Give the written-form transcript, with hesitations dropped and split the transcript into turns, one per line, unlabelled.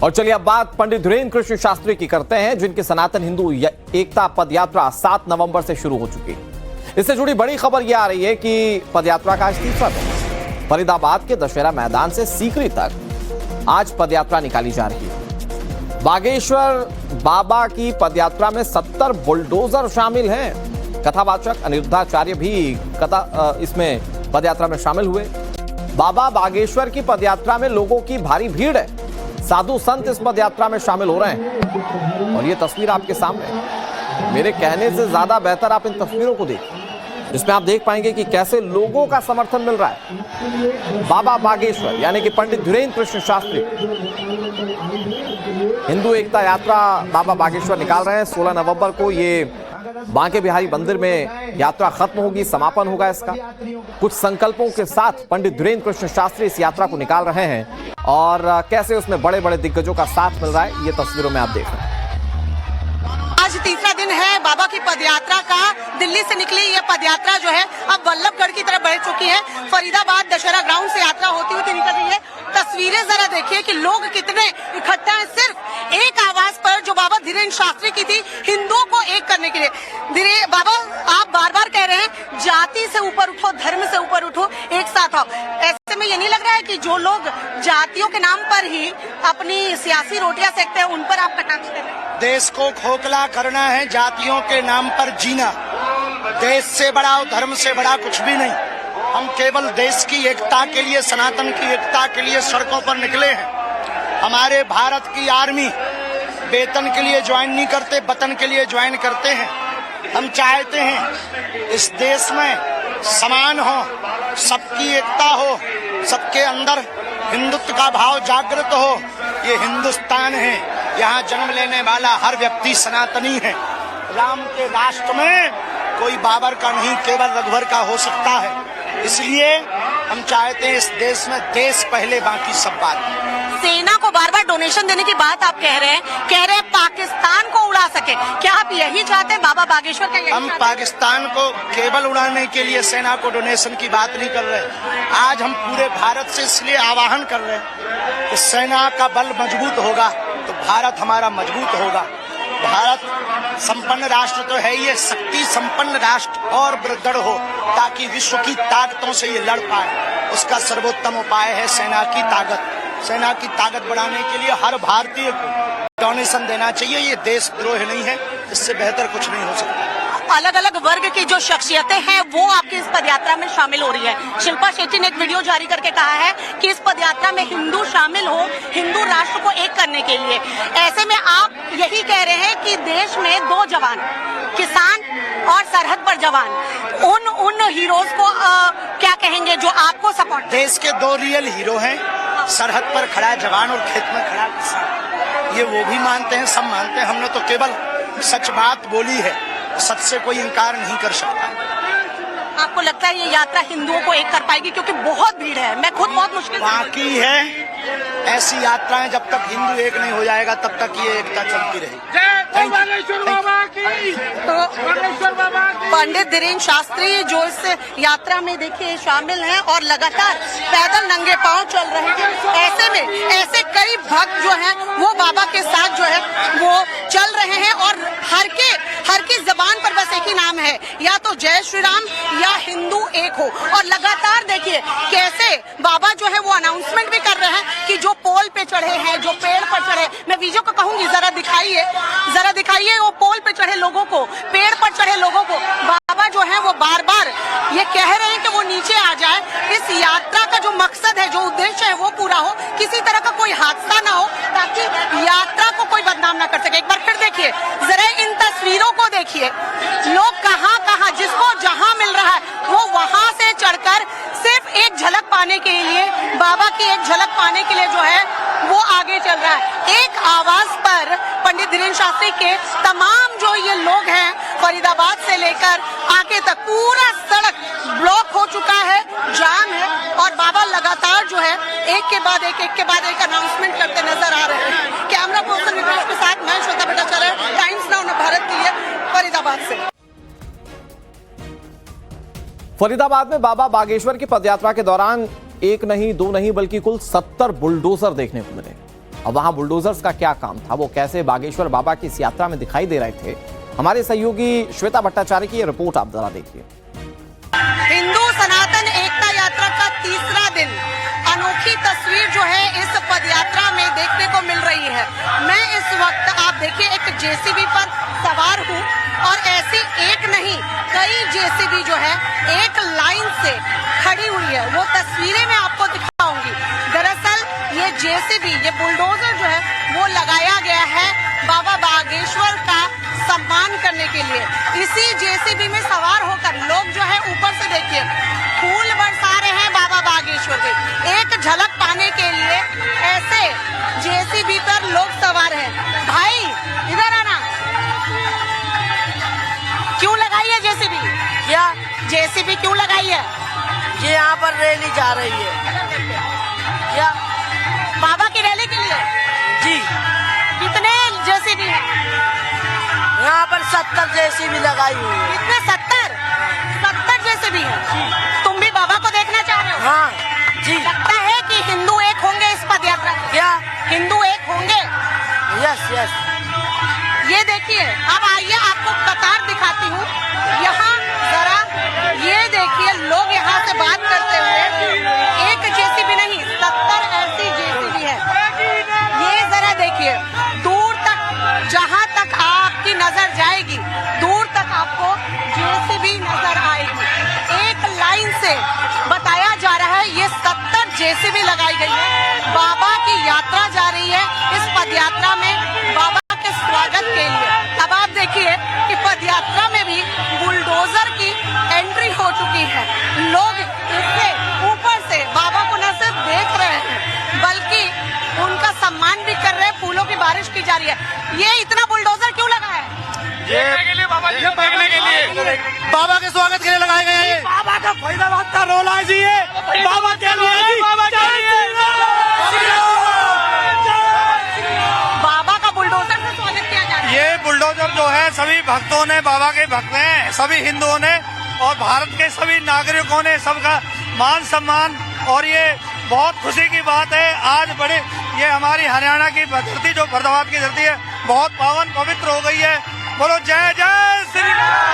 और चलिए अब बात पंडित धीरेन्द्र कृष्ण शास्त्री की करते हैं, जिनकी सनातन हिंदू एकता पदयात्रा 7 नवंबर से शुरू हो चुकी है। इससे जुड़ी बड़ी खबर यह आ रही है कि पदयात्रा का आज तीसरा दिन है। फरीदाबाद के दशहरा मैदान से सीकरी तक आज पदयात्रा निकाली जा रही है। बागेश्वर बाबा की पदयात्रा में 70 बुलडोजर शामिल हैं। कथावाचक अनिरुद्धाचार्य भी इसमें पदयात्रा में शामिल हुए। बाबा बागेश्वर की पदयात्रा में लोगों की भारी भीड़ है। साधु संत इस पदयात्रा में शामिल हो रहे हैं और ये तस्वीर आपके सामने है। मेरे कहने से ज्यादा बेहतर आप इन तस्वीरों को देखिए, जिसमें आप देख पाएंगे कि कैसे लोगों का समर्थन मिल रहा है। बाबा बागेश्वर यानी कि पंडित धीरेन्द्र कृष्ण शास्त्री हिंदू एकता यात्रा बाबा बागेश्वर निकाल रहे हैं। 16 नवंबर को ये बांके बिहारी मंदिर में यात्रा खत्म होगी, समापन होगा इसका। कुछ संकल्पों के साथ पंडित धीरेन्द्र कृष्ण शास्त्री इस यात्रा को निकाल रहे हैं और कैसे उसमें बड़े बड़े दिग्गजों का साथ मिल रहा है, ये तस्वीरों में आप देख रहे हैं।
आज तीसरा दिन है बाबा की पदयात्रा का। दिल्ली से निकली ये पदयात्रा जो है अब वल्लभगढ़ की तरफ बढ़ चुकी है। फरीदाबाद दशहरा ग्राउंड से यात्रा होती हुई निकल रही है। तस्वीरें जरा देखिए कि लोग कितने इकट्ठा हैं, सिर्फ एक आवाज पर जो बाबा धीरेन्द्र शास्त्री की थी, हिंदुओं को एक करने के लिए। बाबा आप बार बार कह रहे हैं जाति से ऊपर उठो, धर्म से ऊपर उठो, एक साथ आओ। ऐसे में ये नहीं लग रहा है कि जो लोग जातियों के नाम पर ही अपनी सियासी रोटियां सेकते हैं, उन पर आप कटाक्ष कर रहे हैं?
देश को खोखला करना है, जातियों के नाम पर जीना। देश से बड़ा और धर्म से बड़ा कुछ भी नहीं। हम केवल देश की एकता के लिए, सनातन की एकता के लिए सड़कों पर निकले हैं। हमारे भारत की आर्मी वेतन के लिए ज्वाइन नहीं करते, वतन के लिए ज्वाइन करते हैं। हम चाहते हैं इस देश में समान हो, सबकी एकता हो, सबके अंदर हिंदुत्व का भाव जागृत हो। ये हिंदुस्तान है, यहाँ जन्म लेने वाला हर व्यक्ति सनातनी है। राम के राष्ट्र में कोई बाबर का नहीं, केवल रघुवर का हो सकता है। इसलिए हम चाहते हैं इस देश में देश पहले, बाकी सब बात।
सेना को बार बार डोनेशन देने की बात आप कह रहे हैं पाकिस्तान को उड़ा सके, क्या आप यही चाहते हैं? बाबा बागेश्वर का
हम पाकिस्तान को केवल उड़ाने के लिए सेना को डोनेशन की बात नहीं कर रहे। आज हम पूरे भारत से इसलिए आह्वान कर रहे हैं कि सेना का बल मजबूत होगा तो भारत हमारा मजबूत होगा। भारत संपन्न राष्ट्र तो है, ये शक्ति संपन्न राष्ट्र और दृढ़ हो ताकि विश्व की ताकतों से ये लड़ पाए। उसका सर्वोत्तम उपाय है सेना की ताकत। सेना की ताकत बढ़ाने के लिए हर भारतीय को डोनेशन देना चाहिए। ये देशद्रोह नहीं है, इससे बेहतर कुछ नहीं हो सकता।
अलग अलग वर्ग की जो शख्सियतें हैं वो आपकी इस पदयात्रा में शामिल हो रही है। शिल्पा शेट्टी ने एक वीडियो जारी करके कहा है कि इस पदयात्रा में हिंदू शामिल हो, हिंदू राष्ट्र को एक करने के लिए। ऐसे में आप यही कह रहे हैं कि देश में दो जवान, किसान और सरहद पर जवान, उन हीरोज को क्या कहेंगे जो आपको सपोर्ट?
देश के दो रियल हीरो हैं, सरहद पर खड़ा जवान और खेत में खड़ा किसान। ये वो भी मानते हैं, सब मानते हैं। हमने तो केवल सच बात बोली है, सच से कोई इनकार नहीं कर सकता।
आपको लगता है ये यात्रा हिंदुओं को एक कर पाएगी? क्योंकि बहुत भीड़ है, मैं खुद बहुत मुश्किल
बाकी है। ऐसी यात्राएं जब तक हिंदू एक नहीं हो जाएगा तब तक ये एकता चलती रहेगी।
तो पंडित धीरेन्द्र शास्त्री जो इस यात्रा में देखिए शामिल हैं और लगातार पैदल नंगे पांव चल रहे हैं। ऐसे में ऐसे कई भक्त जो हैं वो बाबा के साथ जो है वो चल रहे हैं और हर की जबान पर बस एक ही नाम है, या तो जय श्री राम या हिंदू एक हो। और लगातार देखिए कैसे बाबा जो है वो अनाउंसमेंट भी कर रहे हैं कि जो पोल पे चढ़े हैं, जो पेड़ पर चढ़े, मैं वीडियो को कहूंगी जरा दिखाइए वो पोल पे चढ़े लोगों को, पेड़ पर चढ़े लोगों को। बाबा जो है वो बार बार ये कह रहे हैं कि वो नीचे आ जाए। इस यात्रा का जो मकसद है, जो उद्देश्य है वो पूरा हो, किसी तरह का कोई हादसा ना हो ताकि यात्रा को कोई बदनाम ना कर सके। एक बार फिर देखिए, जरा इन तस्वीरों को देखिए, लोग कहाँ जिसको जहाँ मिल रहा है वो वहाँ से चढ़कर सिर्फ एक झलक पाने के लिए, बाबा की एक झलक पाने के लिए जो है वो आगे चल रहा है। एक आवाज पर पंडित धीरेन्द्र शास्त्री के तमाम जो ये लोग हैं, फरीदाबाद से लेकर आगे तक पूरा सड़क ब्लॉक हो चुका है, जाम है और बाबा लगातार जो है एक के बाद एक अनाउंसमेंट करते नजर आ रहे हैं। कैमरा पर्सन विकास के साथ मैं श्वेता भट्टाचार्य, टाइम्स नाउ भारत के लिए, फरीदाबाद से।
फरीदाबाद में बाबा बागेश्वर की पदयात्रा के दौरान एक नहीं, दो नहीं, बल्कि कुल 70 बुलडोजर देखने को मिले अब वहां बुलडोजर्स का क्या काम था, वो कैसे बागेश्वर बाबा की इस यात्रा में दिखाई दे रहे थे, हमारे सहयोगी श्वेता भट्टाचार्य की ये रिपोर्ट आप जरा देखिए।
हिंदू सनातन एकता यात्रा का तीसरा दिन, अनोखी तस्वीर जो है इस पदयात्रा में देखने को मिल रही है। मैं इस वक्त आप देखिए एक जेसीबी पर सवार हूँ और ऐसी एक नहीं कई जेसीबी जो है एक लाइन से खड़ी हुई है, वो तस्वीरें मैं आपको दिखाऊंगी। दरअसल ये जेसीबी, ये बुलडोजर जो है वो लगाया गया है बाबा बागेश्वर का सम्मान करने के लिए। इसी जेसीबी में सवार होकर लोग जो है ऊपर से देखिए फूल बरसा रहे हैं बाबा बागेश्वर के। एक झलक पाने के लिए ऐसे जेसीबी पर लोग सवार हैं। भाई इधर आना, क्यों लगाई है जेसीबी?
क्या
जेसीबी क्यों लगाई है?
ये यहाँ पर रैली जा रही है? क्या
बाबा की रैली के लिए?
जी,
कितने जेसीबी हैं?
यहाँ पर 70 जेसीबी लगाई हुई है।
कितने? 70 जेसीबी हैं। तुम भी बाबा को देखना चाह रहे हो?
हाँ जी।
लगता है कि हिंदू एक होंगे इस पदयात्रा में?
क्या
हिंदू एक होंगे?
Yes yes.
ये देखिए, अब आइए आपको कतार दिखाती हूँ। यहाँ जरा ये देखिए, लोग यहाँ से बात करते हुए, एक जेसीबी नहीं 70 ऐसी जेसीबी है। ये जरा देखिए, दूर तक जहाँ तक आपकी नजर जाएगी, दूर तक आपको जेसीबी नजर आएगी। एक लाइन से बताया जा रहा है ये 70 जेसीबी लगाई गई है। बाबा की यात्रा जा रही है इस पदयात्रा में बाबा के स्वागत के लिए। अब आप देखिए कि पदयात्रा में भी बुलडोजर की एंट्री हो चुकी है। लोग इससे ऊपर से बाबा को न सिर्फ देख रहे हैं बल्कि उनका सम्मान भी कर रहे हैं, फूलों की बारिश की जा रही है। ये इतना बुलडोजर क्यों लगा है?
ये देखने के लिए बाबा के स्वागत के लिए लगाए गए हैं। बाबा का फरीदाबाद का रोल है जी, ये बाबा के लिए, बाबा के लिए।
बाबा का बुलडोजर से स्वागत किया जा रहा है।
ये बुलडोजर जो है सभी भक्तों ने, बाबा के भक्त हैं, सभी हिंदुओं ने और भारत के सभी नागरिकों ने सबका मान सम्मान, और ये बहुत खुशी की बात है। आज बड़े ये हमारी हरियाणा की धरती जो फरीदाबाद की धरती है बहुत पावन पवित्र हो गई है। बोलो जय जय श्री राम।